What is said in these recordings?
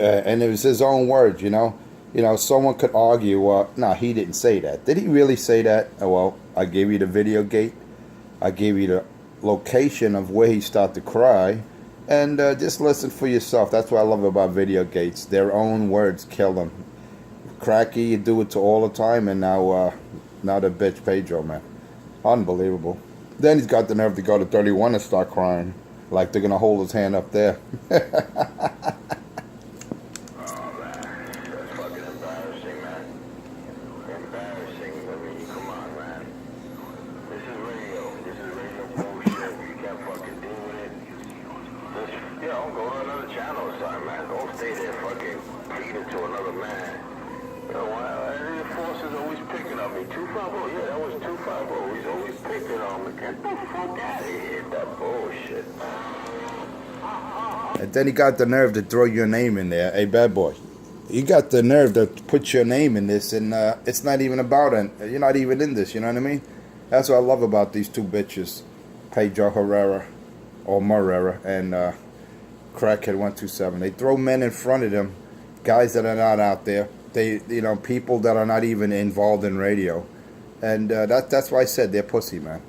And it was his own words, you know. You know, someone could argue, no, he didn't say that. Did he really say that? Well, I gave you the video gate. I gave you the location of where he started to cry. And just listen for yourself. That's what I love about video gates. Their own words kill them. Cracky, you do it to all the time, and now the bitch Pedro, man. Unbelievable. Then he's got the nerve to go to 31 and start crying. Like they're going to hold his hand up there. Go to another channel or something, man. Don't stay there fucking pleading to another man. You know, the force is always picking on me. 250, yeah, that was 250. He's always picking on me. Get the fuck out of here, that bullshit. And then he got the nerve to throw your name in there. Hey, bad boy. You got the nerve to put your name in this, and it's not even about it. You're not even in this, you know what I mean? That's what I love about these two bitches. Pedro Herrera, or Morera, and Crackhead 127. They throw men in front of them, guys that are not out there. They, you know, people that are not even involved in radio, and that's why I said they're pussy, man.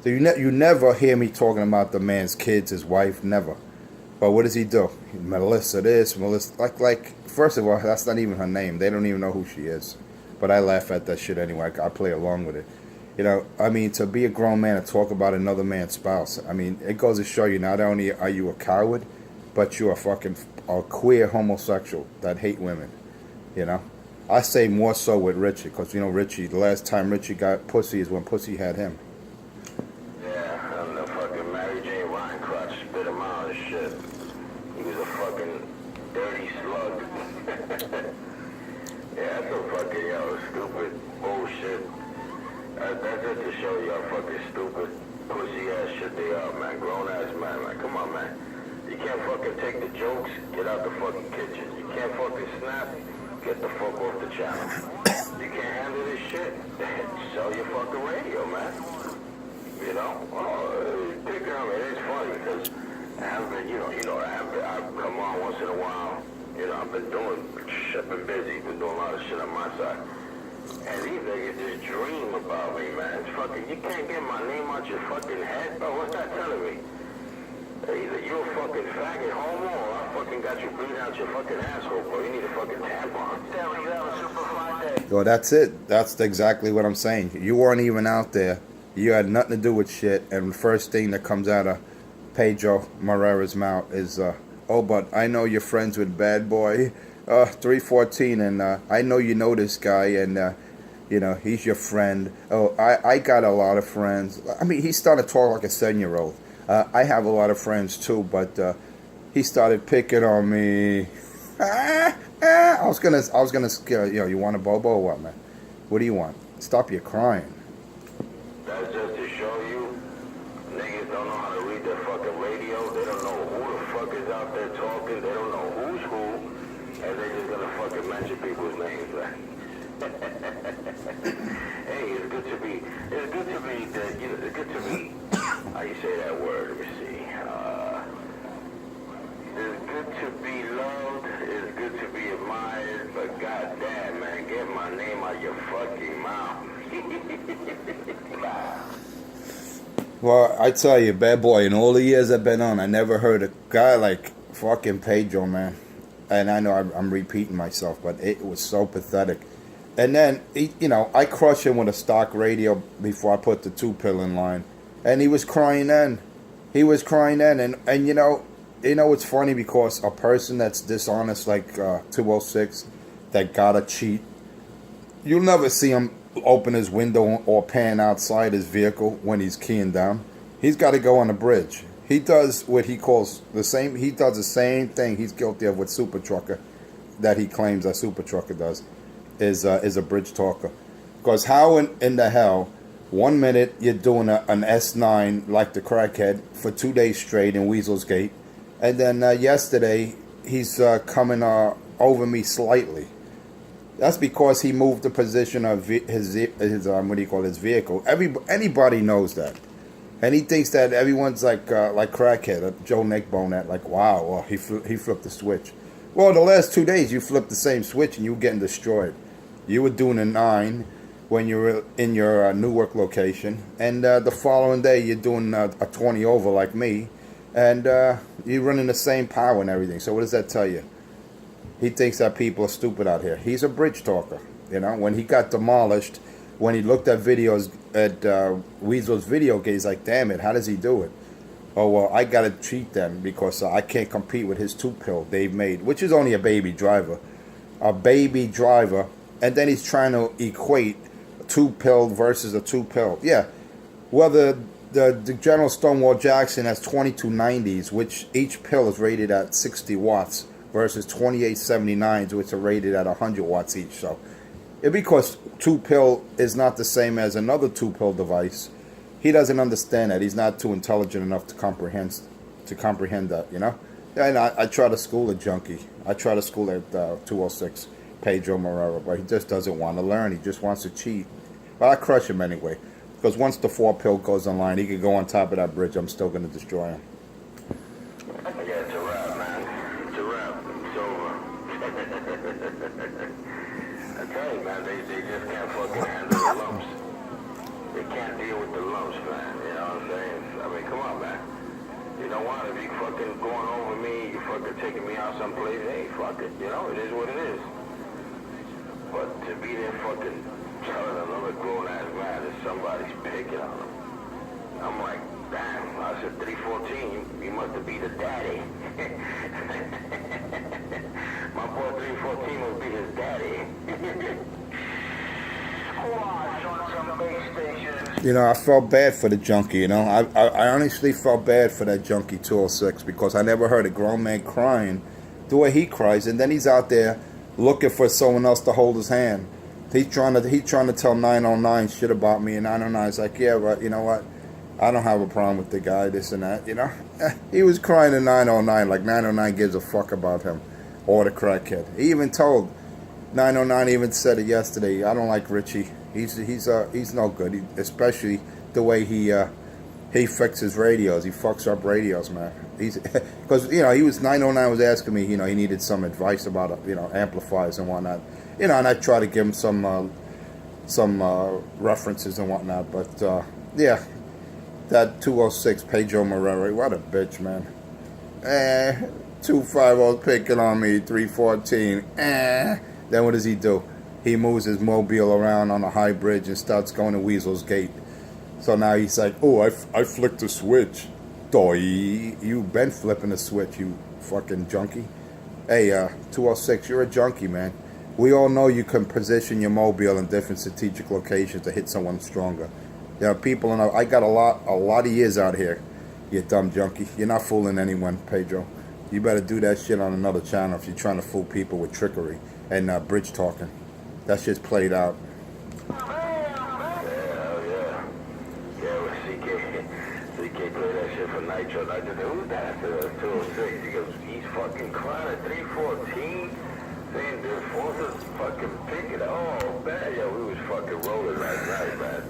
So you never hear me talking about the man's kids, his wife, never. But what does he do? Melissa this, Melissa like. First of all, that's not even her name. They don't even know who she is. But I laugh at that shit anyway. I play along with it. You know, I mean, to be a grown man and talk about another man's spouse, I mean, it goes to show you not only are you a coward, but you're a queer homosexual that hate women, you know. I say more so with Richie, because, you know, Richie, the last time Richie got pussy is when pussy had him. Yeah, and the fucking Mary Jane Rhinecrotch spit him out and shit. He was a fucking dirty slug. Yeah, that's a fucking, stupid bullshit. That's just to show you how fucking stupid, pussy ass shit they are, man. Grown ass man, man. Come on, man. You can't fucking take the jokes, get out the fucking kitchen. You can't fucking snap, get the fuck off the channel. You can't handle this shit, sell your fucking radio, man. You know? Picking on me, it's funny because I have been, I've come on once in a while. You know, I've been busy, been doing a lot of shit on my side. And these niggas just dream about me, man. It's fucking, you can't get my name out your fucking head, bro. What's that telling me? Either you a fucking faggot homo or I fucking got you bleeding out your fucking asshole, bro. You need a fucking tampon. Tell you have a super fine day. Well, that's it. That's exactly what I'm saying. You weren't even out there. You had nothing to do with shit. And the first thing that comes out of Pedro Morera's mouth is, but I know you're friends with Bad Boy 314, and I know you know this guy, and you know, he's your friend. Oh, I got a lot of friends. I mean, he started talking like a 7-year-old. I have a lot of friends too, but he started picking on me. I was gonna scare you. You want a bobo or what, man? What do you want? Stop your crying. That's just to show you, niggas don't know how to read their fucking radio. They don't know who the fuck is out there talking. They don't know who's who, and they're just gonna fucking mention people's names, man. Hey, it's good to be, it's good to be, how you say that word, let me see, it's good to be loved, it's good to be admired, but goddamn, man, get my name out your fucking mouth. Well, I tell you, Bad Boy, in all the years I've been on, I never heard a guy like fucking Pedro, man. And I know I'm repeating myself, but it was so pathetic. And then, I crushed him with a stock radio before I put the 2-pill in line. And he was crying then. He was crying then. And you know, it's funny because a person that's dishonest like 206, that gotta cheat, you'll never see him open his window or pan outside his vehicle when he's keying down. He's got to go on the bridge. He does what he calls he does the same thing he's guilty of with Super Trucker that he claims that Super Trucker does. Is a bridge talker. Because how in the hell, 1 minute you're doing an S9 like the crackhead for 2 days straight in Weasel's Gate, and then yesterday he's coming over me slightly. That's because he moved the position of his vehicle. Anybody knows that, and he thinks that everyone's like crackhead, Joe Neckbone, that like wow, well, he flipped the switch. Well, the last 2 days you flipped the same switch and you were getting destroyed. You were doing a 9 when you were in your Newark location, and the following day you're doing a 20 over like me, and you're running the same power and everything. So what does that tell you? He thinks that people are stupid out here. He's a bridge talker. You know, when he got demolished, when he looked at videos at Weasel's video game, he's like, damn it, how does he do it? Oh, well, I got to cheat them because I can't compete with his 2-pill they've made, which is only a baby driver. A baby driver, and then he's trying to equate 2-pill versus a 2-pill. Yeah, well, the General Stonewall Jackson has 2290s, which each pill is rated at 60 watts, versus 2879s, which are rated at 100 watts each. So, because 2-pill is not the same as another 2-pill device, he doesn't understand that. He's not too intelligent enough to comprehend that, you know. And I try to school a junkie. I try to school at 206 Pedro Marrero, but he just doesn't want to learn. He just wants to cheat. But I crush him anyway, because once the 4-pill goes online, he can go on top of that bridge. I'm still going to destroy him. Yeah, it's a wrap, man. It's a wrap. It's over. I tell you, man, they just can't fucking handle the lumps. They can't deal with the lumps, man. You know what I'm saying? I mean, come on, man. You know what? If you fucking going over me, you fucking taking me out someplace, hey, fuck it. You know, it is what it is. But to be there fucking telling another grown-ass man that somebody's picking on him, I'm like, damn, I said 314, you must have be the daddy. My boy 314 must be his daddy. You know, I felt bad for the junkie, you know. I honestly felt bad for that junkie 206 because I never heard a grown man crying the way he cries, and then he's out there looking for someone else to hold his hand. He's trying to tell 909 shit about me, and 909 is like, yeah, but you know what? I don't have a problem with the guy, this and that, you know. He was crying to 909 like 909 gives a fuck about him or the crackhead. He even told 909 even said it yesterday. I don't like Richie. He's no good. Especially the way he fixes radios. He fucks up radios, man. He's because you know he was 909 was asking me. You know he needed some advice about amplifiers and whatnot. You know, and I try to give him some references and whatnot. But yeah, that 206 Pedro Marrero, what a bitch, man. 250 picking on me. 314. Then what does he do? He moves his mobile around on a high bridge and starts going to Weasel's Gate. So now he's like, oh, I flicked the switch. Doy, you been flipping the switch, you fucking junkie. Hey, 206, you're a junkie, man. We all know you can position your mobile in different strategic locations to hit someone stronger. You know, people know. I got a lot of years out here, you dumb junkie. You're not fooling anyone, Pedro. You better do that shit on another channel if you're trying to fool people with trickery and bridge talking. That shit's played out. CK played that shit for Nitro. I just said, who's that? 206. He goes, he's fucking crying at 314. Saying this forces fucking picking. Oh, man. Yo, we was fucking rolling last night, man.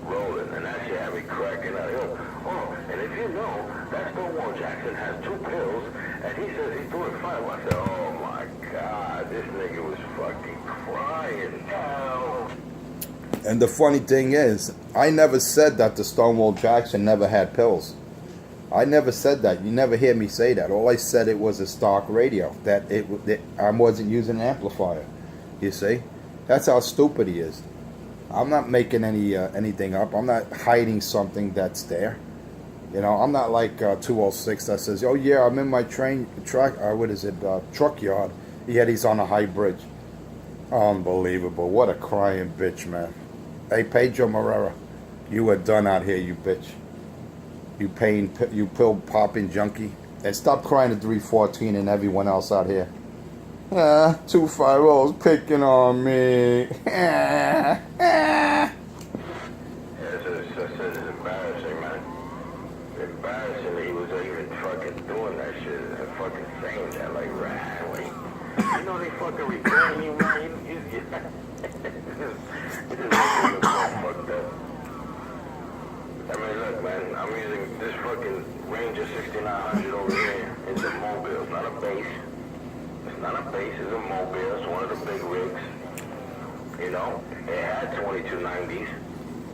Rolling. And that shit had me cracking out. Yo, oh, and if you know, that Stonewall Jackson has 2 pills, and he says he's doing fine. I said, oh my God, this nigga was fucking crying. Oh. And the funny thing is, I never said that the Stonewall Jackson never had pills. I never said that. You never hear me say that. All I said it was a stock radio. That I wasn't using an amplifier. You see? That's how stupid he is. I'm not making anything up. I'm not hiding something that's there. You know, I'm not like 206 that says, oh yeah, I'm in my truck yard. Yet he's on a high bridge. Unbelievable. What a crying bitch, man. Hey, Pedro Marrero, you are done out here, you bitch. You pill popping junkie. And stop crying at 314 and everyone else out here. 250's picking on me. Yeah, it's embarrassing, man. Embarrassing that he was even fucking doing that shit and fucking saying that like, right, you know they fucking recording you, man. It just fucked up. I mean, look, man, I'm using this fucking Ranger 6900 over here. It's a mobile, it's not a base. not a base, it's a mobile. It's one of the big rigs. You know, it had 2290s.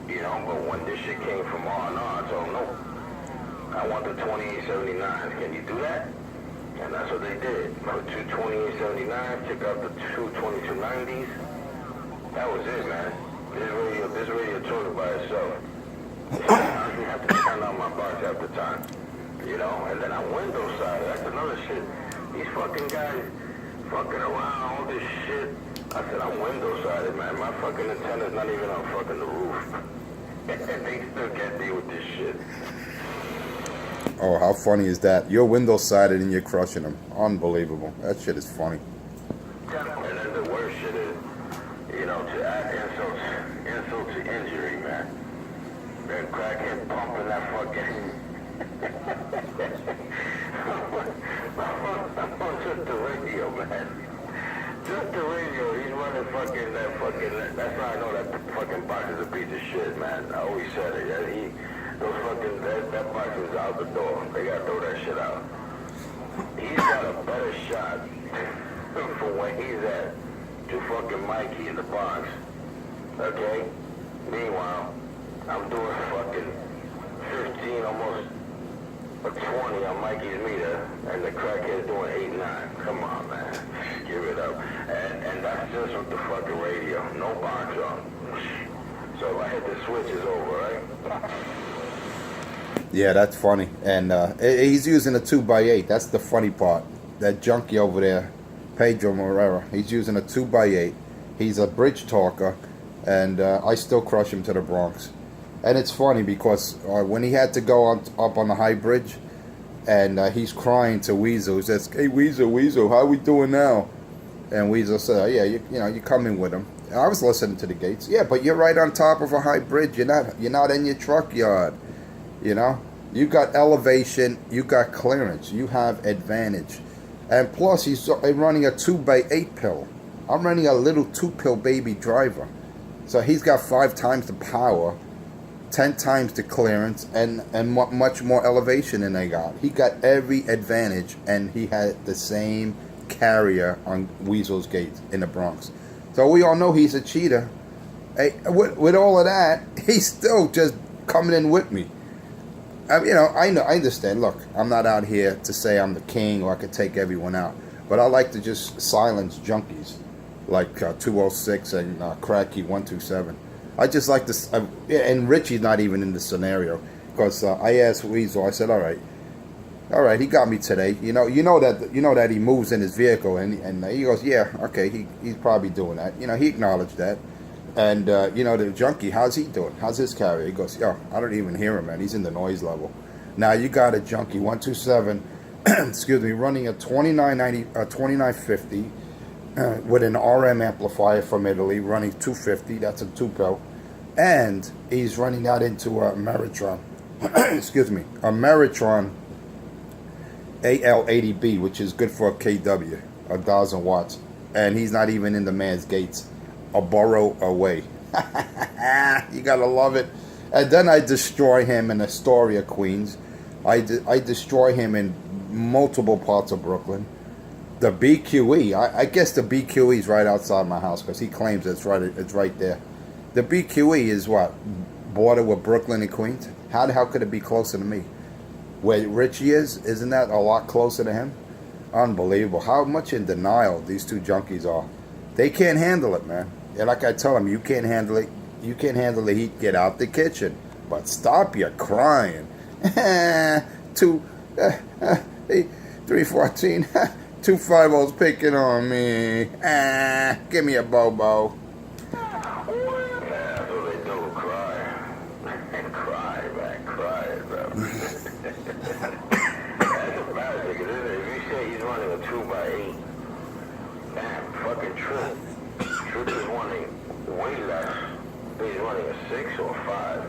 You know, but when this shit came from R&R, I told them, no, I want the 2879s. Can you do that? And that's what they did. Put two 2879s, took out the two 2290s. That was it, man. This radio took it by itself. I didn't have to turn on my box at the time. You know, and then I window side. That's another shit. These fucking guys fucking around, all this shit. I said, I'm window sided, man. My fucking antenna's not even on fucking the roof. And they still can't deal with this shit. Oh, how funny is that? You're window sided and you're crushing them. Unbelievable. That shit is funny. And then the worst shit is, you know, to add insult to injury, man. That crackhead pumping that fucking... just the radio, man. Just the radio. He's running fucking that fucking... That's how I know that fucking box is a piece of shit, man. I always said it. Yeah, those fucking... That box is out the door. They gotta throw that shit out. He's got a better shot for when he's at to fucking Mikey in the box. Okay? Meanwhile, I'm doing fucking 15, almost a 20 on Mikey's meter, and the crackhead's doing 8-9. Come on, man. Give it up. And that's just with the fucking radio. No box on. So if I hit the switch, it's over, right? Yeah, that's funny. And he's using a 2x8. That's the funny part. That junkie over there, Pedro Morera, he's using a 2x8. He's a bridge talker, and I still crush him to the Bronx. And it's funny because when he had to go up on the high bridge, and he's crying to Weasel, he says, "Hey Weasel, how we doing now?" And Weasel said, "Yeah, you know, you come in with him." And I was listening to the gates. Yeah, but you're right on top of a high bridge. You're not in your truck yard. You know, you got elevation, you got clearance, you have advantage, and plus he's running a 2x8 pill. I'm running a little 2-pill baby driver, so he's got 5 times the power, 10 times the clearance, and much more elevation than they got. He got every advantage, and he had the same carrier on Weasel's gate in the Bronx. So we all know he's a cheater. Hey, with all of that, he's still just coming in with me. You know, I understand. Look, I'm not out here to say I'm the king or I could take everyone out, but I like to just silence junkies like 206 and Cracky 127. I just like this, and Richie's not even in the scenario because I asked Weasel. I said, "All right, he got me today. You know that he moves in his vehicle," and he goes, "Yeah, okay, he's probably doing that." You know, he acknowledged that. And, you know, the junkie, how's he doing? How's his carrier? He goes, "Yo, I don't even hear him, man. He's in the noise level." Now, you got a junkie, 127, excuse me, running a 2950 with an RM amplifier from Italy, running 250. That's a 2-pill. And he's running that into a Meritron, excuse me, a Meritron AL80B, which is good for a KW, 1,000 watts. And he's not even in the man's gates. A borough away. You gotta love it. And then I destroy him in Astoria, Queens. I destroy him in multiple parts of Brooklyn. The BQE, I guess the BQE is right outside my house because he claims it's right there. The BQE is what? Border with Brooklyn and Queens? How could it be closer to me? Where Richie is, isn't that a lot closer to him? Unbelievable. How much in denial these two junkies are. They can't handle it, man. And like I tell them, you can't handle it. You can't handle the heat. Get out the kitchen. But stop your crying. 314. 250's picking on me. Give me a bobo. Yeah, that's what they do. Cry. Cry, man. Cry, bro. That's embarrassing. If you say he's running a 2x8, damn, fucking Trip. Trip is running way less. He's running a 6 or a 5.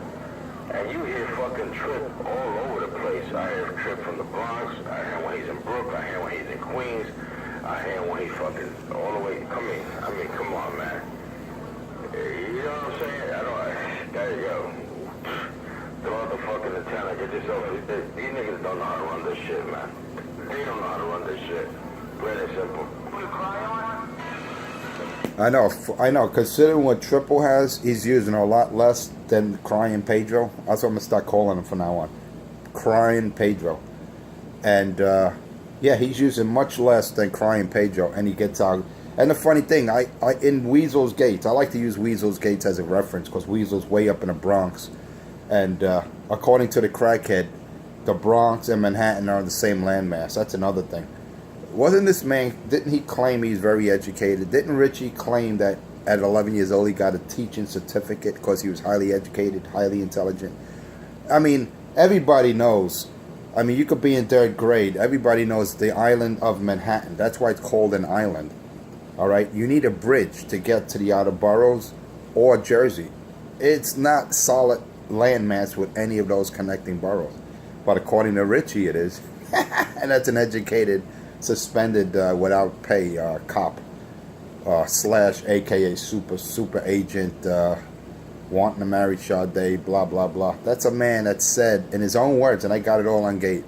And you hear fucking Trip all over the place. I hear Trip from the Bronx. I hear when he's in Brooklyn. I hear when he's in Queens. I hear when he's fucking all the way. Come on, man. You know what I'm saying? There you go. Throw out the fucking antenna. Get yourself. These niggas don't know how to run this shit, man. They don't know how to run this shit. Plain and simple. Put a cry on? I know. Considering what Triple has, he's using a lot less than Crying Pedro. That's what I'm gonna start calling him from now on. Crying Pedro. And yeah, he's using much less than Crying Pedro, and he gets out. And the funny thing, I in Weasel's Gates, I like to use Weasel's Gates as a reference because Weasel's way up in the Bronx, and according to the crackhead, the Bronx and Manhattan are the same landmass. That's another thing. Wasn't this man? Didn't he claim he's very educated? Didn't Richie claim that at 11 years old he got a teaching certificate because he was highly educated, highly intelligent? I mean, everybody knows. I mean, you could be in third grade. Everybody knows the island of Manhattan. That's why it's called an island. All right? You need a bridge to get to the outer boroughs or Jersey. It's not solid landmass with any of those connecting boroughs. But according to Richie, it is. And that's an educated, suspended without pay cop slash AKA super agent wanting to marry Sade, blah, blah, blah. That's a man that said, in his own words, and I got it all on Gate,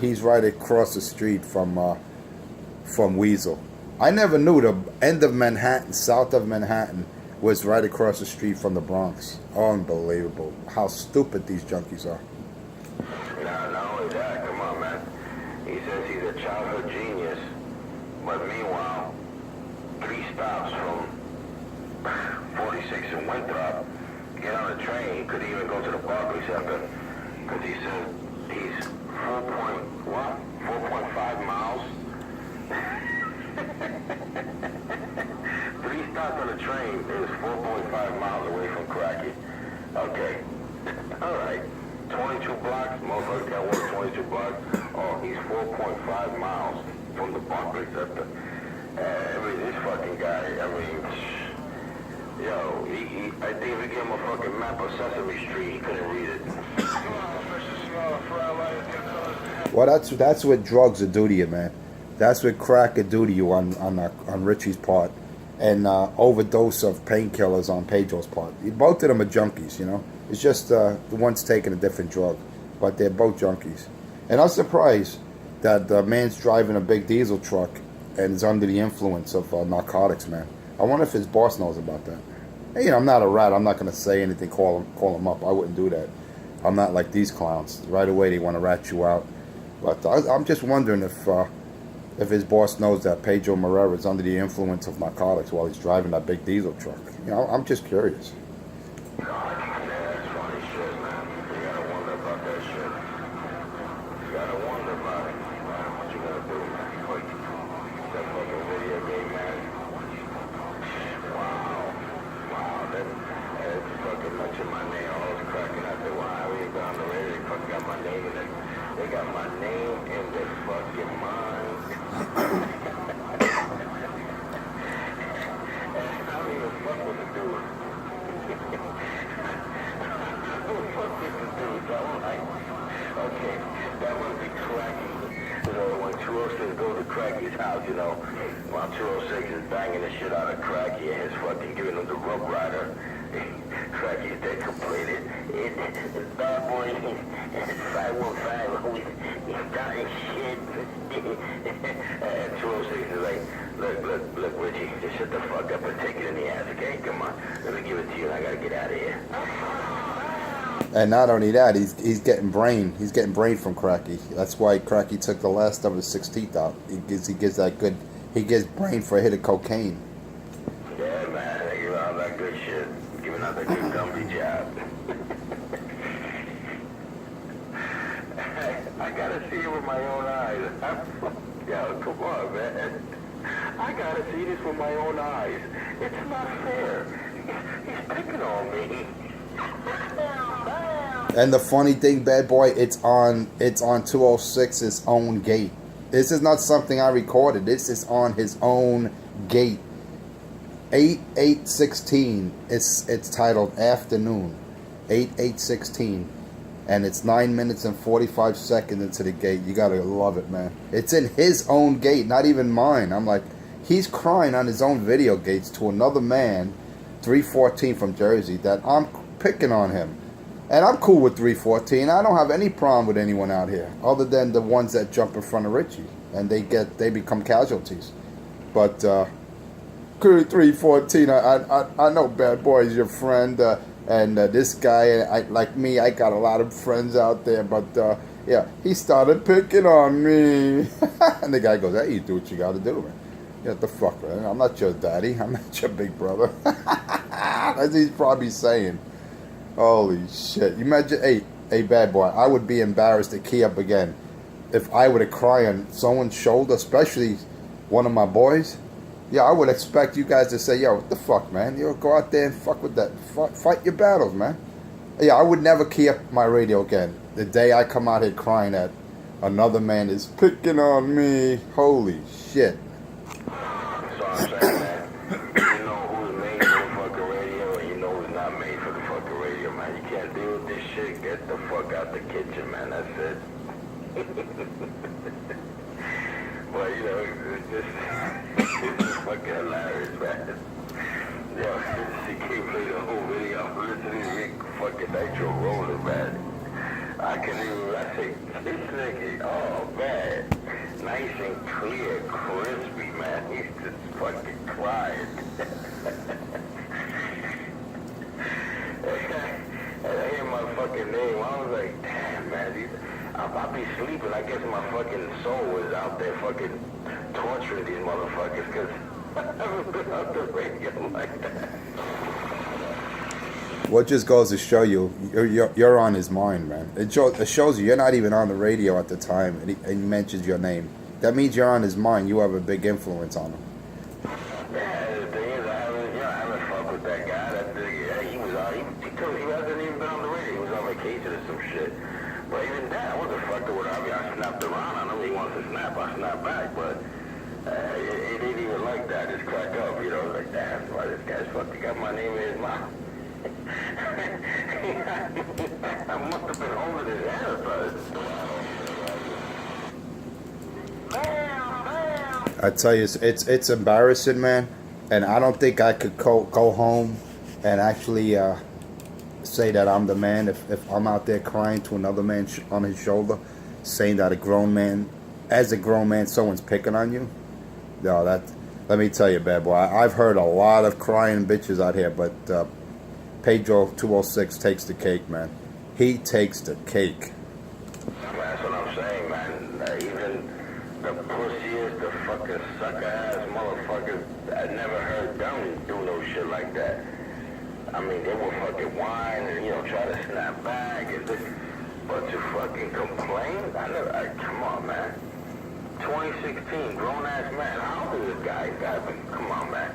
he's right across the street from Weasel. I never knew the end of Manhattan, south of Manhattan, was right across the street from the Bronx. Unbelievable. How stupid these junkies are. Not only that, come on, man. He says he's a childhood genius, but meanwhile, 3 stops from 46 in Winthrop, get on a train, he couldn't even go to the Barclays Center, because he said he's 4.5 miles? 3 stops on a train is 4.5 miles away from Cracky. Okay. Alright. 22 blocks, motherfucker can walk 22 blocks. Oh, he's 4.5 miles from the Barclays Center. This fucking guy, I mean, yo, I think if we gave him a fucking map of Sesame Street, he couldn't read it. Well, that's what drugs will do to you, man. That's what crack will do to you on Richie's part, and overdose of painkillers on Pedro's part. Both of them are junkies, you know. It's just the one's taking a different drug, but they're both junkies. And I'm surprised that the man's driving a big diesel truck and is under the influence of narcotics, man. I wonder if his boss knows about that. Hey, you know, I'm not a rat. I'm not going to say anything, call him up. I wouldn't do that. I'm not like these clowns. Right away, they want to rat you out. But I'm just wondering if his boss knows that Pedro Marrera is under the influence of narcotics while he's driving that big diesel truck. You know, I'm just curious. They got my name in their fucking mind. And I don't even fuck with the dude. I don't fuck with the dude. So I'm like, okay, that must be Cracky. You know, when 206 goes to Cracky's house, you know, while 206 is banging the shit out of Cracky and his fucking giving him the rough rider. Cracky's dead completed. It's bad boy. 515. He's dying shit. And 206 is like, look, Richie, just shut the fuck up and take it in the ass, okay? Come on. Let me give it to you and I gotta get out of here. And not only that, he's getting brain. He's getting brain from Cracky. That's why Cracky took the last of his 6 teeth out. He gives that good. He gives brain for a hit of cocaine. Yeah, man. They give out that good shit. Giving out that good Gumby job. I gotta see it with my own eyes. Yo, come on, man. I gotta see this with my own eyes. It's not fair. He's picking on me. And the funny thing, bad boy, it's on 206's own gate. This is not something I recorded. This is on his own gate. 8/8/16. It's titled Afternoon. 8/8/16. And it's 9 minutes and 45 seconds into the gate. You gotta love it, man. It's in his own gate, not even mine. I'm like, he's crying on his own video gates to another man, 314 from Jersey, that I'm picking on him. And I'm cool with 314. I don't have any problem with anyone out here, other than the ones that jump in front of Richie. and they become casualties. But Crew 314, I know Bad Boy is your friend, and this guy, like me, I got a lot of friends out there, but yeah, he started picking on me. And the guy goes, hey, you do what you got to do, man. Yeah, what the fuck, man? I'm not your daddy. I'm not your big brother. As he's probably saying. Holy shit. You imagine, hey, Bad Boy, I would be embarrassed to key up again if I were to cry on someone's shoulder, especially one of my boys. Yeah, I would expect you guys to say, yo, what the fuck, man? You go out there and fuck with that. Fight your battles, man. Yeah, I would never key up my radio again. The day I come out here crying that another man is picking on me. Holy shit. So I'm saying, man, you know who's made for the fucking radio and you know who's not made for the fucking radio, man. You can't deal with this shit. Get the fuck out the kitchen, man. That's it. Well, you know, it's just fucking hilarious, man. Yo, she can't play the whole video. I'm listening to Rick fucking Nitro rolling, man. I say, this nigga, oh, man. Nice and clear, crispy, man. He's just fucking crying. And I hear my fucking name. I was like, damn, man. I'll be sleeping. I guess my fucking soul was out there fucking torturing these motherfuckers because I haven't been on the radio like that. What just goes to show you, you're on his mind, man. It shows you you're not even on the radio at the time, and he mentions your name. That means you're on his mind. You have a big influence on him. Yeah, the thing is, I haven't fucked with that guy. That nigga, he hasn't even been on the radio. He was on vacation or some shit. But even that, I wasn't fucking with him. I mean, I snapped around on him. He wants to snap, I snapped back. But it ain't even like that. Just crack up, you know. Like, damn, why this guy's fucking got my name in his mouth. I must have been holding his hand first. I tell you, it's embarrassing, man. And I don't think I could go home and actually say that I'm the man if I'm out there crying to another man on his shoulder, saying that as a grown man, someone's picking on you. No, let me tell you, Bad Boy, I've heard a lot of crying bitches out here, but Pedro 206 takes the cake, man. He takes the cake. That's what I'm saying, man. Even the pussiest, the fucking sucker-ass motherfuckers, I never heard them do no shit like that. I mean, they will fucking whine and, you know, try to snap back. But to fucking complain? Come on, man. 2016, grown-ass man. How old is this guy? Come on, man.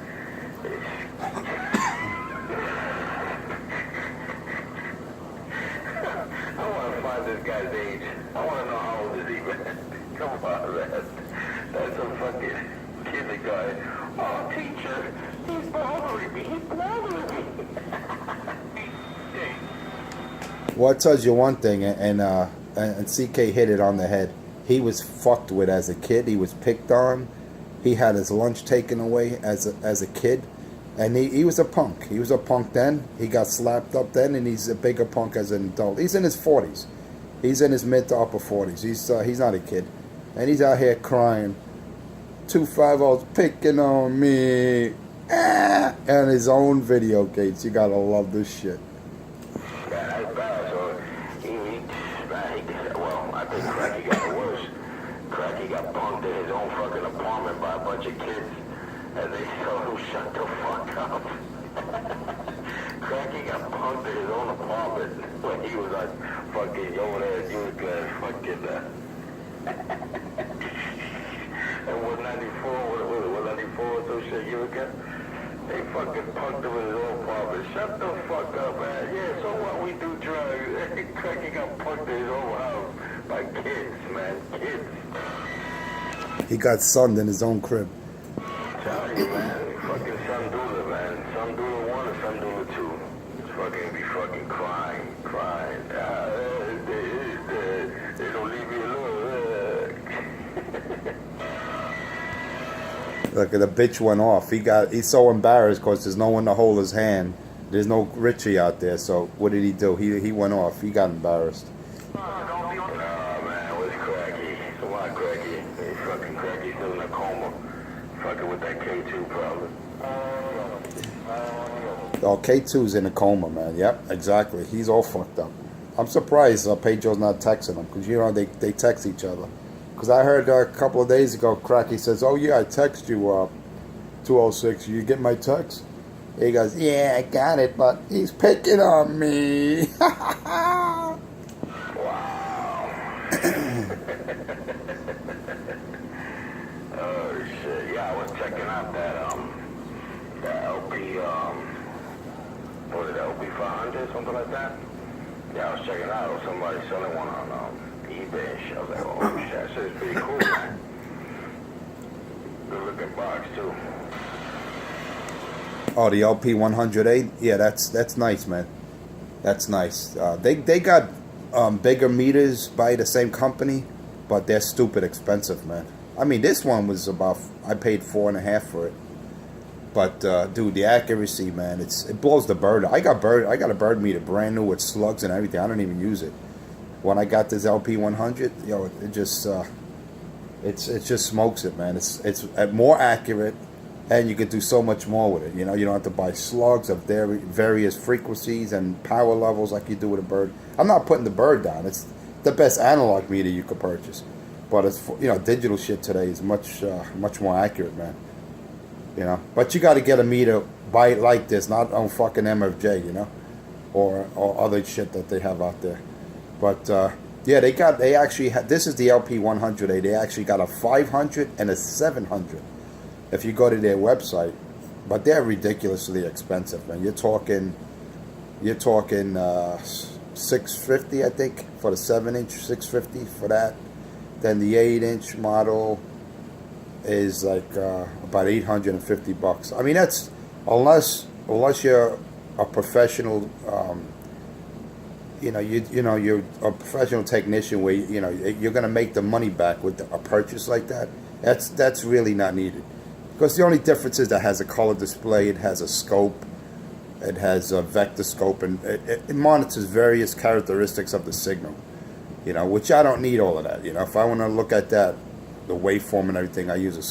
I want to find this guy's age. I want to know how old is he, man. Come on, man. That's a fucking kindergarten. Oh, teacher, he's bothering me. He's bothering me. Well, it tells you one thing, and CK hit it on the head. He was fucked with as a kid. He was picked on. He had his lunch taken away as a kid. And he was a punk. He was a punk then. He got slapped up then, and he's a bigger punk as an adult. He's in his 40s. He's in his mid to upper 40s. He's not a kid. And he's out here crying. 250's picking on me. And his own video gates. You gotta love this shit. That's bad. So well, I think Cracky got it worse. Cracky got punked in his own fucking apartment by a bunch of kids. And they told him, shut the fuck up. Cracky got punked in his own apartment when he was like fucking over there at Uniclass fucking and 194, what was it, 194 or some shit, Uniclass? They fucking punked him in his own apartment. Shut the fuck up, man. Yeah, so what, we do drugs. Cracky got punked in his own house by kids, man. Kids. He got sunned in his own crib. Tell you, man, fucking Sundula, man. Sundula 1 and Sundula 2. It's fucking be fucking crying. They don't leave me alone. Look, the bitch went off. He's so embarrassed because there's no one to hold his hand. There's no Richie out there. So what did he do? He went off. He got embarrassed. Oh, man, where's Cracky? Come on, Cracky. He's fucking Cracky's still in a coma. Fucking with that K2 probably. Oh, K2's in a coma, man. Yep, exactly. He's all fucked up. I'm surprised Pedro's not texting him, because, you know, they text each other. Because I heard a couple of days ago, Cracky says, oh, yeah, I text you, 206. You get my text? He goes, yeah, I got it, but he's picking on me. Wow. Oh, shit. Yeah, I was checking out that LP, what is it, LP 500, something like that? Yeah, I was checking out somebody selling one on eBay and shit. I was like, oh shit, that shit's pretty cool, man. Good looking box too. Oh, the LP 108? Yeah, that's nice, man. That's nice. They got bigger meters by the same company, but they're stupid expensive, man. I mean, this one was I paid $4.50 for it. But dude, the accuracy, man, it blows the bird. I got a bird meter brand new with slugs and everything. I don't even use it. When I got this LP 100, it just just smokes it, man. It's more accurate, and you could do so much more with it. You know, you don't have to buy slugs of various frequencies and power levels like you do with a bird. I'm not putting the bird down. It's the best analog meter you could purchase, but it's digital shit today is much more accurate, man. You know, but you got to get a meter like this, not on fucking MFJ, you know, or other shit that they have out there. But yeah, they actually this is the LP 100A. They actually got a 500 and a 700. If you go to their website, but they're ridiculously expensive, man. You're talking $650, I think, for the 7-inch, $650 for that. Then the 8-inch model is like about $850. I mean, that's unless you're a professional, you're a professional technician where you're gonna make the money back with a purchase like that. That's really not needed, because the only difference is that it has a color display, it has a scope, it has a vector scope, and it monitors various characteristics of the signal. Which I don't need all of that. If I want to look at that, the waveform and everything, I use a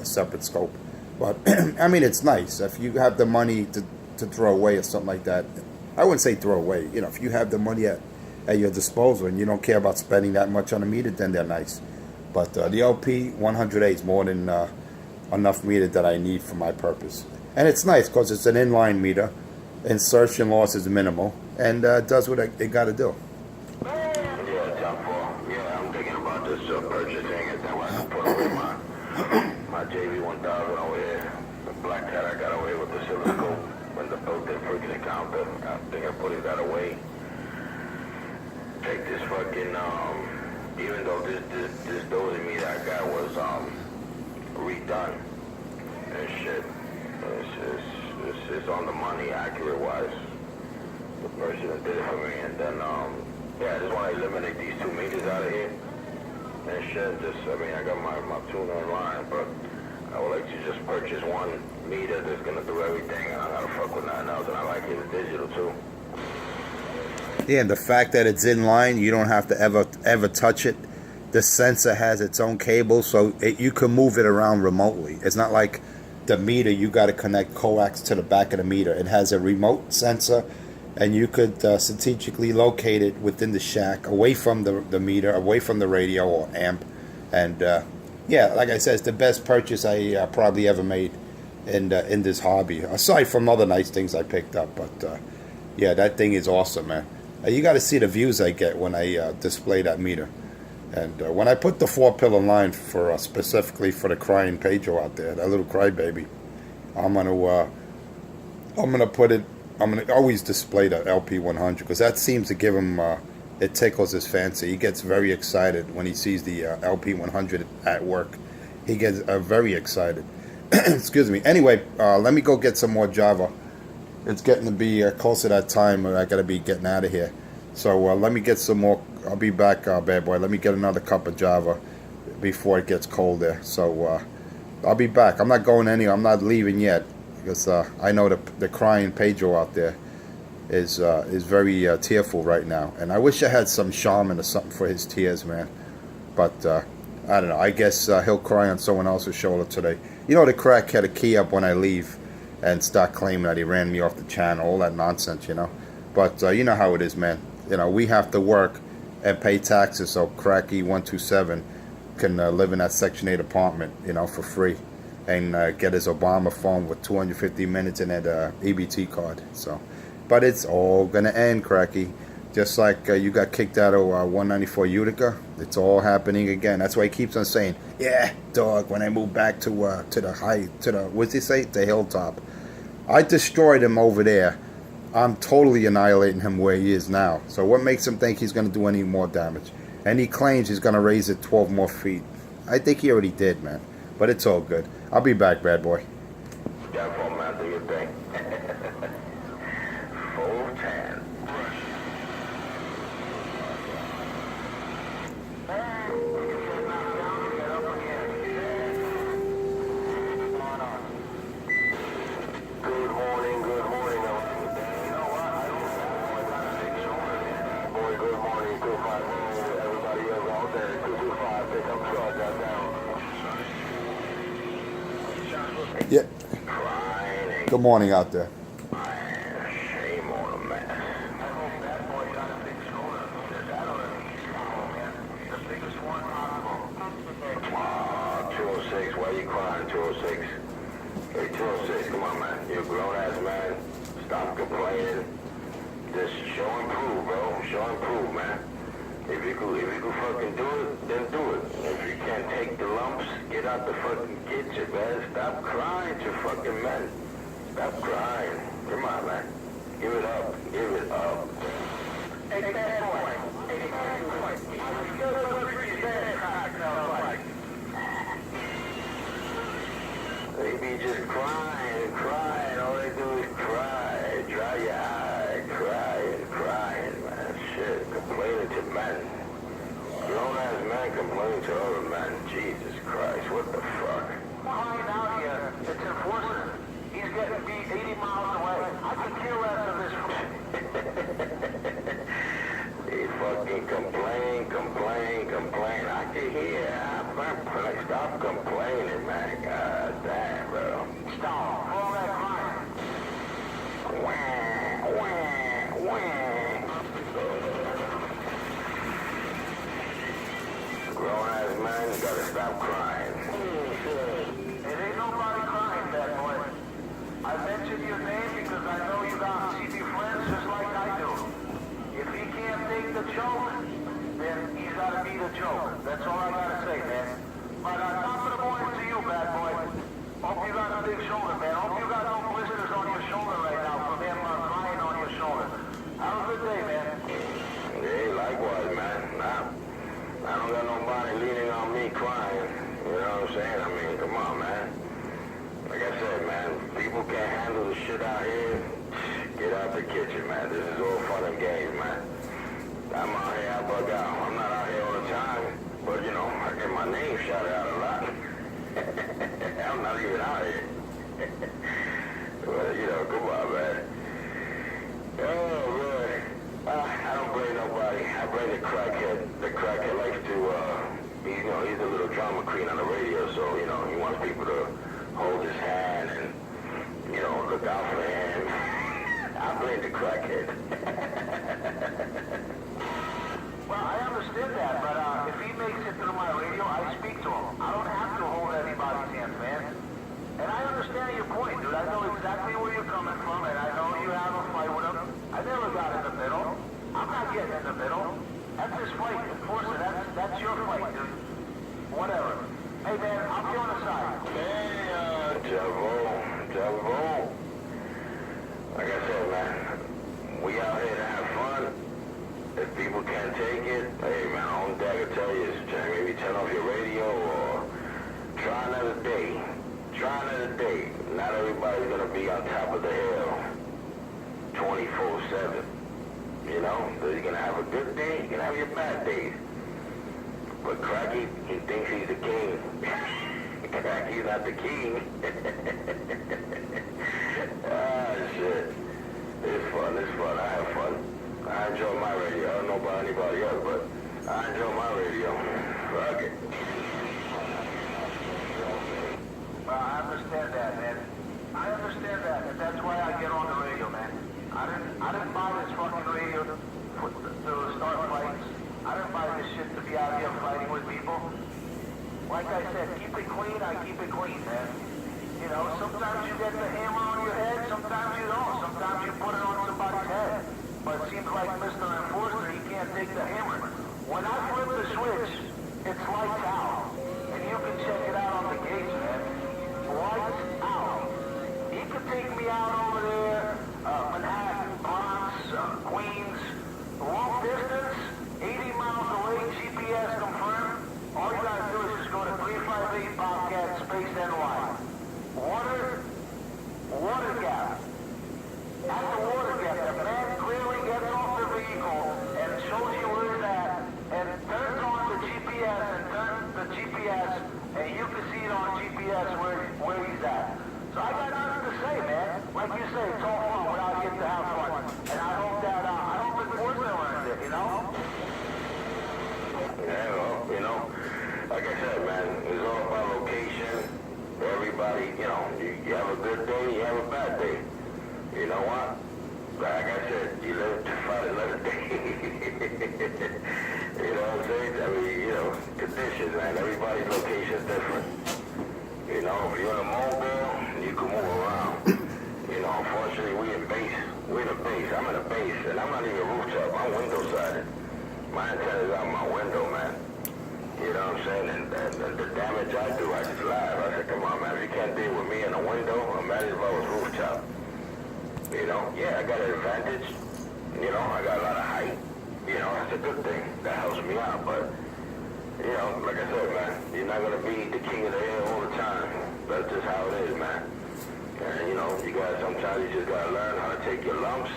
separate scope. But I mean, it's nice if you have the money to throw away or something like that. I wouldn't say throw away. If you have the money at your disposal and you don't care about spending that much on a meter, then they're nice. But the LP 100A is more than enough meter that I need for my purpose. And it's nice because it's an inline meter. Insertion loss is minimal, and does what it got to do. My JV1000 over here, the black cat I got away with the oscilloscope when the built-in freaking encounter. I think I put that away. Take this fucking, even though this dosing meter I got was redone and shit, it's on the money accurate-wise. The person that did it for me, and then yeah, I just want to eliminate these 2 meters out of here. And shit, I got my tune online, but I would like to just purchase one meter that's gonna do everything, and I'm gonna fuck with nothing else, and I like it digital too. Yeah, and the fact that it's in line, you don't have to ever touch it. The sensor has its own cable, so you can move it around remotely. It's not like the meter, you got to connect coax to the back of the meter. It has a remote sensor, and you could strategically locate it within the shack, away from the meter, away from the radio or amp. And yeah, like I said, it's the best purchase I probably ever made in this hobby, aside from other nice things I picked up. But yeah, that thing is awesome, man. You got to see the views I get when I display that meter. And when I put the 4-pillar line for specifically for the crying Pedro out there, that little crybaby, I'm gonna put it. I'm going to always display the LP 100 because that seems to give him, it tickles his fancy. He gets very excited when he sees the LP 100 at work. He gets very excited. Excuse me. Anyway, let me go get some more Java. It's getting to be close to that time where I got to be getting out of here. So let me get some more. I'll be back, bad boy. Let me get another cup of Java before it gets cold there. So I'll be back. I'm not going anywhere. I'm not leaving yet. Because I know the crying Pedro out there is very tearful right now, and I wish I had some shaman or something for his tears, man. But I don't know. I guess he'll cry on someone else's shoulder today. You know, the crack had a key up when I leave and start claiming that he ran me off the channel, all that nonsense, you know. But you know how it is, man. You know, we have to work and pay taxes so Cracky 127 can live in that Section 8 apartment, you know, for free, and get his Obama phone with 250 minutes in that EBT card. So, but it's all gonna end, Cracky. Just like you got kicked out of 194 Utica, it's all happening again. That's why he keeps on saying, "Yeah, dog." When I move back to the height, to the what's he say, the hilltop, I destroyed him over there. I'm totally annihilating him where he is now. So what makes him think he's going to do any more damage? And he claims he's going to raise it 12 more feet. I think he already did, man. But it's all good. I'll be back, bad boy. Careful, man. Do your thing. Full tan. Good morning, good morning. You know what? I got a big shoulder. Boy, good morning, 250. Everybody else out there, 225, pick up truck, goddamn. Yeah. Crying. Good morning out there. Shame on him, man. I hope that boy got a big shoulder. That'll man. The biggest one possible. 206, why you crying, 206? Hey, 206, come on, man. You're a grown-ass man. Stop complaining. Just show and prove, bro. Show and prove, man. If you could fucking do it, then do it. If you can't take the lumps, get out the fucking kitchen, man. Stop crying, you fucking men. Stop crying. Come on, man. Give it up. Give it up. Hey, bad boy. Hey, bad boy. I'm still a pretty bad crack now, like. They be just crying and crying. All they do is cry. Dry your eye. Crying, man. Shit. Complaining to men. Grown-ass men complaining to other men. Jesus Christ. What the fuck? Crying out here. It's enforcement. He's getting beat 80 miles away. I can kill after this. He fucking complain. I can hear. Stop complaining, man. God damn, bro. Stop. All that crying. Grown-ass man, you gotta stop crying. It ain't nobody crying, bad boy. I mentioned your name because I know you got CB friends just like I do. If he can't take the joke, then he's gotta be the joke. That's all I gotta say, man. But top of the morning to you, bad boy. Hope you got a big shoulder, man. Hope you got no blisters on your shoulder right now from him crying on your shoulder. Have a good day, man. Hey, likewise, man. I don't got nobody leaning on me crying. You know what I'm saying? I mean, come on, man. Like I said, man, people can't handle the shit out here. Get out the kitchen, man. This is all fun and games, man. I'm out here, I bug out. I'm not out here all the time, but, you know, I get my name shouted out a lot. I'm not even out here. But, you know, come on, man. Oh, boy. I don't blame nobody. I blame the crackhead. The crackhead likes to, he's a little drama queen on the radio, so, you know, he wants people to hold his hand and, you know, look out for him. I blame the crackhead. Well, I understand that, but if he makes it through my radio, I speak to him. I don't have to hold anybody's hand, man. And I understand your point, dude. I know exactly where you're coming from, and I know you have a fight with him. I never got in the middle. I'm not getting in the middle. That's his fight. Unfortunately, that's your fight, dude. Whatever. Hey, man, I'll be on the side. Hey, Javo. Like I said, man, we out here to have fun. If people can't take it, hey, man, all I can tell you is maybe turn off your radio or try another day. Not everybody's going to be on top of the hill 24/7. You know, so you're going to have a good day, you're going to have your bad days. But Cracky, he thinks he's the king. Cracky's not the king. Ah, shit. It's fun. I have fun. I enjoy my radio. I don't know about anybody else, but I enjoy my radio. Fuck it. said, keep it clean, I keep it clean, man. You know, sometimes you get the hammer on your head, sometimes you don't. Sometimes you put it on somebody's head. But it seems like Mr. Enforcer, he can't take the hammer. When I flip the switch, it's lights out. And you can check it out on the gates, man. Lights out. He could take me out over there, Manhattan, Bronx, Queens, long distance, 80 miles away, GPS confirmed. All you gotta do is just go to 358 Bobcat Space NY. Water gap. At the water gap, the man clearly gets off the vehicle and shows you where it's at, and turns on the GPS and turns the GPS, and you can see it on GPS where he's at. So I got nothing to say, man. Like you say, it's all fun without getting to have fun. And I hope that I don't think Forza learned it, you know? Yeah, well, you know, like I said, man, it's all about location. Everybody, you know, you have a good day, you have a bad day. You know what? Like I said, you live to fight another day. You know what I'm saying? I mean, you know, conditions, man. Everybody's location is different. You know, if you're in a mobile, you can move around. You know, unfortunately, we in base. We're in a base. I'm in a base, and I'm not even rooftop. I'm window-sided. My antenna's out my window, man. You know what I'm saying? And the damage I do, I just laugh. I said, come on, man. If you can't deal with me in a window, imagine if I was rooftop. You know, yeah, I got an advantage. You know, I got a lot of height. You know, that's a good thing. That helps me out. But, you know, like I said, man, you're not going to be the king of the air all the time. That's just how it is, man. And, you know, sometimes you just got to learn how to take your lumps.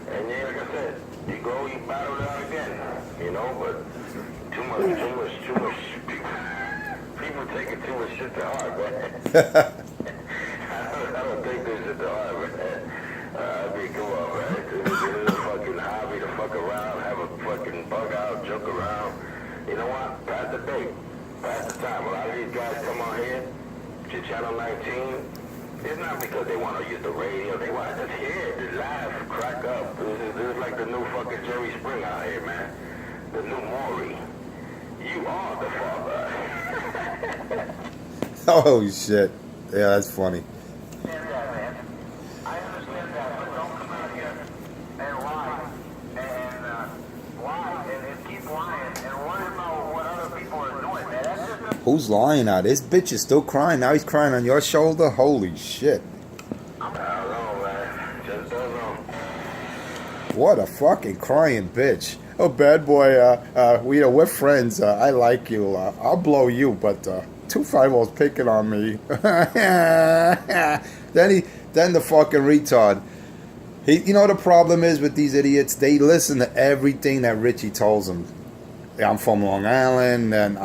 And, yeah, like I said, you go, you battle it out again. You know, but too much. People taking too much shit to heart, man. I don't take this shit to heart, man. I mean, come on, man. It is a fucking hobby to fuck around, have a fucking bug out, joke around. You know what? Pass the date. Pass the time. A lot of these guys come on here to Channel 19. It's not because they want to use the radio. They want to just hear it, laugh, crack up. This is like the new fucking Jerry Springer out here, man. The new Maury. You are the father. Oh shit! Yeah, that's funny. Understand that, man. I understand that, but don't come out here and lie and keep lying and worry about what other people are doing, man. That's just Who's lying now? This bitch is still crying. Now he's crying on your shoulder. Holy shit! I don't know, man. Just don't know. What a fucking crying bitch. Oh, bad boy. We're friends. I like you. I'll blow you, but 250's picking on me. Then the fucking retard. You know the problem is with these idiots. They listen to everything that Richie tells them. I'm from Long Island, and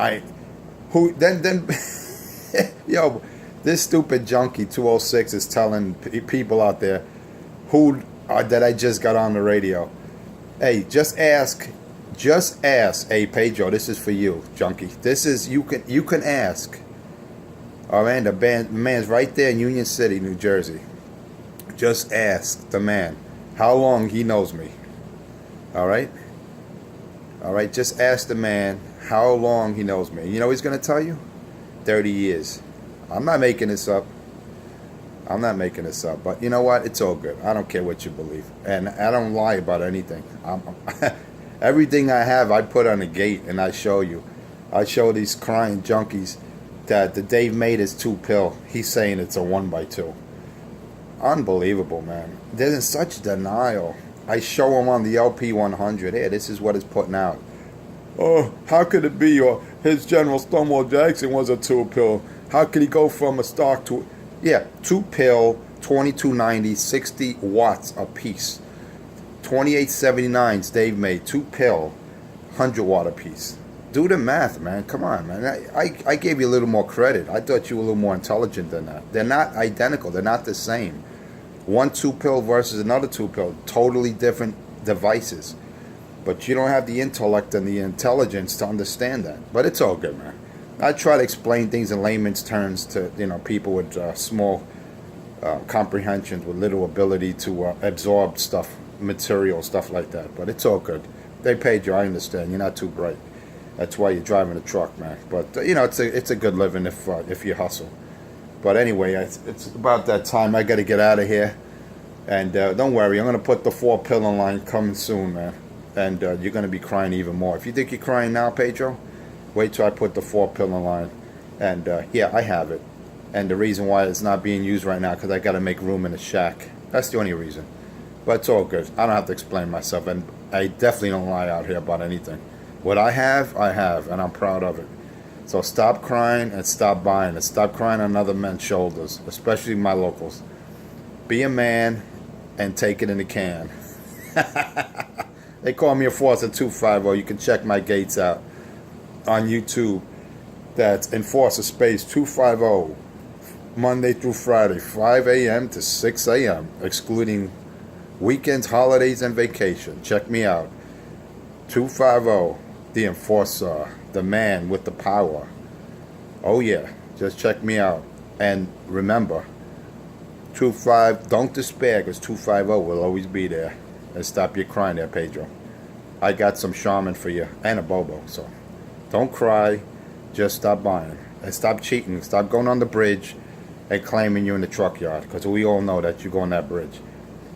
yo, this stupid junkie 206 is telling people out there that I just got on the radio. Hey, just ask. Hey, Pedro, this is for you, junkie. This is you can ask. All right, the man's right there in Union City, New Jersey. Just ask the man how long he knows me. All right. Just ask the man how long he knows me. You know what he's gonna tell you? 30 years. I'm not making this up. But you know what? It's all good. I don't care what you believe. And I don't lie about anything. Everything I have, I put on a gate and I show you. I show these crying junkies that the Dave made is 2 pill. He's saying it's a 1x2. Unbelievable, man. They're in such denial. I show them on the LP 100. Hey, this is what it's putting out. Oh, how could it be? Or his General Stonewall Jackson was a 2 pill. How could he go from a stock to... Yeah, 2 pill, 2290, 60 watts a piece. 2879s Dave made, 2 pill, 100 watt a piece. Do the math, man. Come on, man. I gave you a little more credit. I thought you were a little more intelligent than that. They're not identical. They're not the same. One 2 pill versus another 2 pill. Totally different devices. But you don't have the intellect and the intelligence to understand that. But it's all good, man. I try to explain things in layman's terms to people with small comprehensions, with little ability to absorb stuff, material, stuff like that. But it's all good. They paid you. I understand. You're not too bright. That's why you're driving a truck, man. But you know, it's a good living if you hustle. But anyway, it's about that time. I got to get out of here. And don't worry, I'm gonna put the 4-pillar line coming soon, man. And you're gonna be crying even more. If you think you're crying now, Pedro, wait till I put the 4-pillar line. And yeah, I have it. And the reason why it's not being used right now because I got to make room in the shack. That's the only reason. But it's all good. I don't have to explain myself, and I definitely don't lie out here about anything. What I have, and I'm proud of it. So stop crying and stop buying it. Stop crying on other men's shoulders, especially my locals. Be a man and take it in the can. They call me a Enforcer 250. You can check my gates out on YouTube. That's Enforcer Space 250. Monday through Friday, 5 a.m. to 6 a.m., excluding weekends, holidays, and vacation. Check me out. 250, the Enforcer, the man with the power. Oh yeah, just check me out. And remember, 25, don't despair, because 250 will always be there. And stop your crying there, Pedro. I got some shaman for you, and a bobo, so don't cry, just stop buying. And stop cheating, stop going on the bridge and claiming you're in the truck yard, because we all know that you go on that bridge.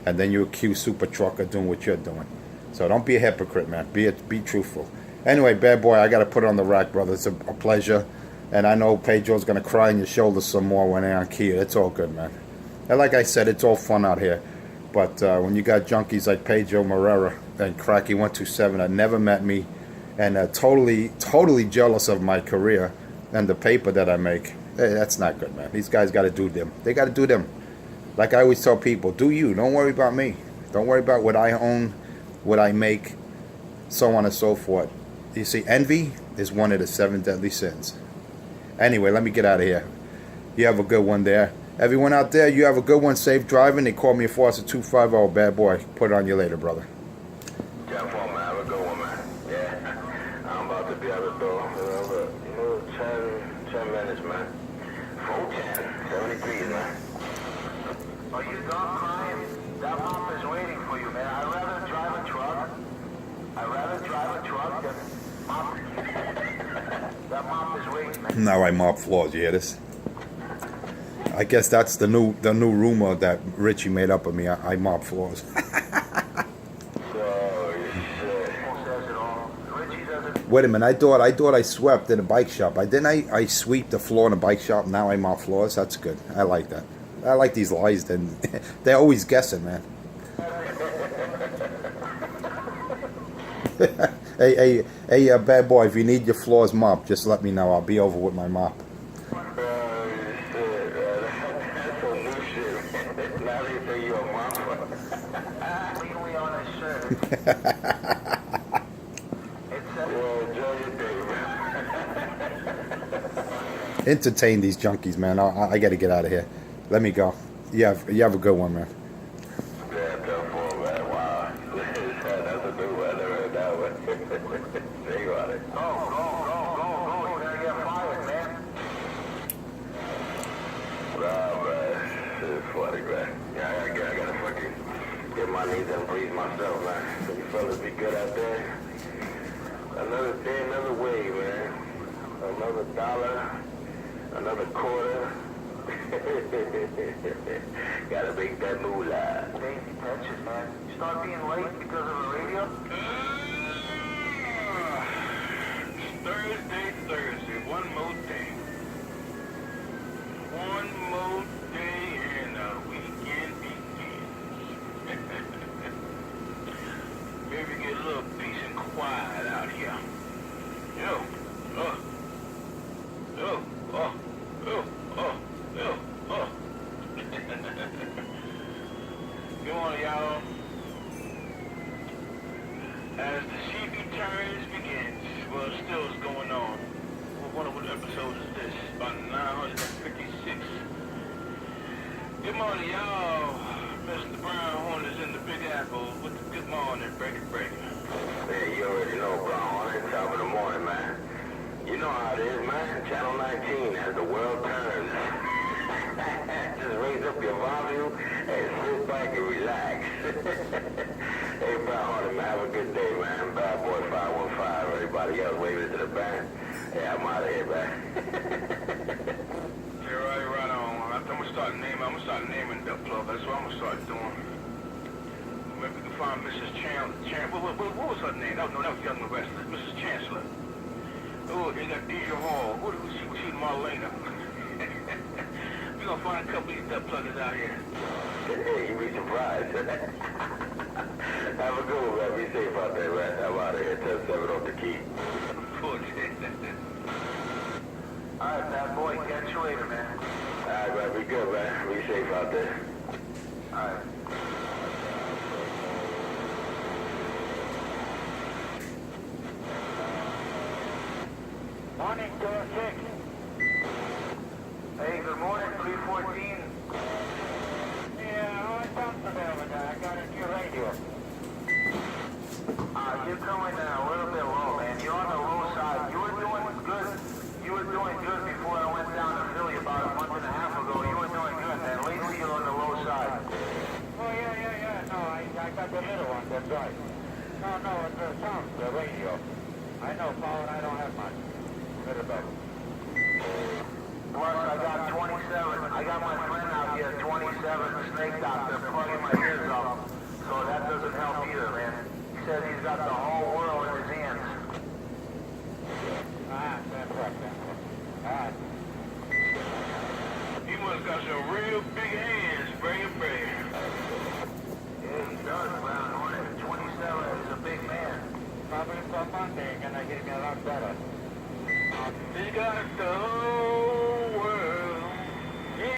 And then you accuse Super Trucker doing what you're doing. So don't be a hypocrite, man. Be truthful. Anyway, bad boy, I got to put it on the rack, brother. It's a pleasure. And I know Pedro's going to cry on your shoulder some more when they're on Kia. It's all good, man. And like I said, it's all fun out here. But when you got junkies like Pedro Morera and Cracky 127 that never met me and totally jealous of my career and the paper that I make, hey, that's not good, man. These guys got to do them. They got to do them. Like I always tell people, do you. Don't worry about me. Don't worry about what I own, what I make, so on and so forth. You see, envy is one of the 7 deadly sins. Anyway, let me get out of here. You have a good one there. Everyone out there, you have a good one. Safe driving. They call me a Enforcer 250. Bad boy. Put it on you later, brother. Jump on, man. Have a good one, man. Yeah. I'm about to be out the door. Another 10 minutes, man. 410. 73, man. Are you done crying? That mop is waiting for you, man. I'd rather drive a truck. Than mop. That mop is waiting, man. Now I mop floors. You hear this? I guess that's the new rumor that Richie made up of me. I mop floors. Wait a minute. I thought I swept in a bike shop. I sweep the floor in a bike shop. Now I mop floors. That's good. I like that. I like these lies. Then they're always guessing, man. hey, bad boy. If you need your floors mopped, just let me know. I'll be over with my mop. Entertain these junkies, man. I got to get out of here. Let me go. You have a good one, man. Get my knees and breathe myself, man. So you fellas be good out there. Another day, another way, man. Another dollar, another quarter. Gotta make that moolah. Daisy touches, man. You start being late because of the radio? Thursday. One more day. One more day and the weekend begins. Maybe get a little peace and quiet out here. Yo. Good morning, y'all. As the CB turns begins, well, still is going on. What episode is this? About 956. Good morning, y'all. Mr. Brown Horn is in the Big Apple with the good morning, breaker. Hey, you already know Brown Horn, top of the morning, man. You know how it is, man. Channel 19, as the world turns. Just raise up your volume and sit back and relax. Hey, Brown Horn, man, have a good day, man. Bad boy 515, everybody else waving to the Yeah, I'm out of here, man. Yeah, right on. I'm gonna start naming the plug. That's what I'm gonna start doing. Maybe we can find Mrs. What was her name? No, that was Young Wrestler. Mrs. Chancellor. Oh, they got Deja Hall. Was she Marlena? We gonna find a couple of these duck pluggers out here. You'd be surprised. Have a good one, man. Be safe out there, man. I'm out of here. 10-7 off the key. Alright, bad boy. Catch you later, man. Alright, man. Be good, man. Be safe out there. Alright. Morning, door 6. Hey, good morning, 314. Yeah, I talked to them, but I got a new radio. You're coming a little bit low, man. You're on the low side. You were doing good. You were doing good before I went down to Philly about a month and a half ago. You were doing good, man. Lately, you're on the low side. Oh, yeah. No, I got the little one, that's right. No, it's the sound, the radio. I know, Paul, and I don't have much. Better better. Plus, I got 27. I got my friend out here, 27, Snake Doctor, plugging my ears up. So that doesn't help either, man. He says he's got the whole world in his hands. That's right. He must got some real big hands, bring. Yeah, he does, Brown Hornet. 27 is a big man. Probably for Monday, gonna get me a lot better. He got the whole